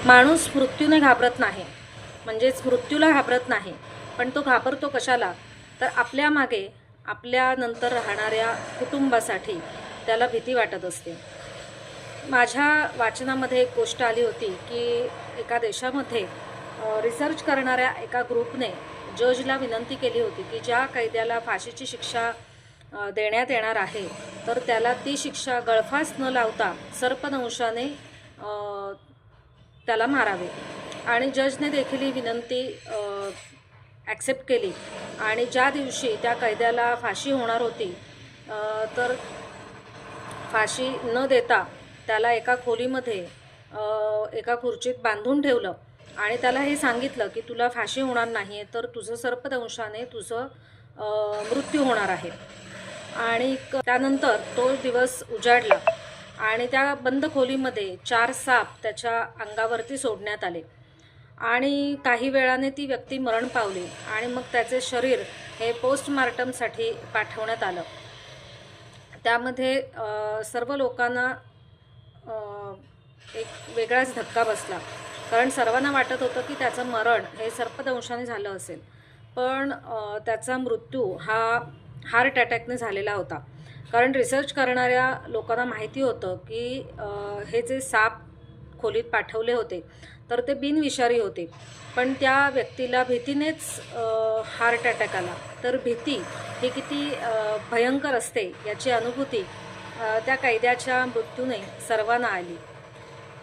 माणूस मृत्यूने घाबरत नाही, म्हणजेच मृत्यूला घाबरत नाही, पण तो घाबरतो कशाला? तर आपल्या मागे आपल्यानंतर राहणाऱ्या कुटुंबासाठी त्याला भीती वाटत असते. माझ्या वाचनामध्ये एक गोष्ट आली होती की एका देशामध्ये रिसर्च करणाऱ्या एका ग्रुपने जजला विनंती केली होती की ज्या कैद्याला फाशीची शिक्षा देण्यात येणार आहे तर त्याला ती शिक्षा गळफास न लावता सर्पदंशाने त्याला मारावे. आणि जजने देखील ही विनंती ॲक्सेप्ट केली आणि ज्या दिवशी त्या कैद्याला फाशी होणार होती तर फाशी न देता त्याला एका खोलीमध्ये एका खुर्चीत बांधून ठेवलं आणि त्याला हे सांगितलं की तुला फाशी होणार नाही आहे तर तुझं सर्पदंशाने तुझं मृत्यू होणार आहे. आणि त्यानंतर तो दिवस उजाडला आणि त्या बंद खोलीमध्ये 4 साप त्याच्या अंगावरती सोडण्यात आले आणि काही वेळाने ती व्यक्ती मरण पावली आणि मग त्याचे शरीर हे पोस्टमार्टमसाठी पाठवण्यात आलं. त्यामध्ये सर्व लोकांना एक वेगळाच धक्का बसला, कारण सर्वांना वाटत होतं की त्याचं मरण हे सर्पदंशाने झालं असेल, पण त्याचा मृत्यू हा हार्ट अटॅकने झालेला होता. कारण रिसर्च करणाऱ्या लोकांना माहिती होतं की हे जे साप खोलीत पाठवले होते तर ते बिनविषारी होते, पण त्या व्यक्तीला भीतीनेच हार्ट अटॅक आला. तर भीती ही किती भयंकर असते याची अनुभूती त्या कैद्याच्या मृत्यूने सर्वांना आली.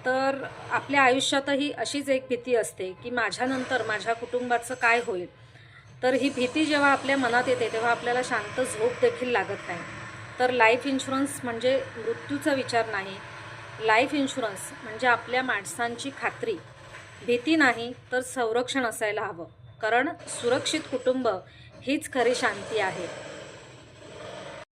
तर आपल्या आयुष्यातही अशीच एक भीती असते की माझ्यानंतर माझ्या कुटुंबाचं काय होईल. तर ही भीती जेव्हा आपल्या मनात येते तेव्हा आपल्याला शांत झोप देखील लागत नाही. तर लाईफ इन्शुरन्स म्हणजे मृत्यूचा विचार नाही, लाईफ इन्शुरन्स म्हणजे आपल्या माणसांची खात्री. भीती नाही तर संरक्षण असायला हवं, कारण सुरक्षित कुटुंब हीच खरी शांती आहे.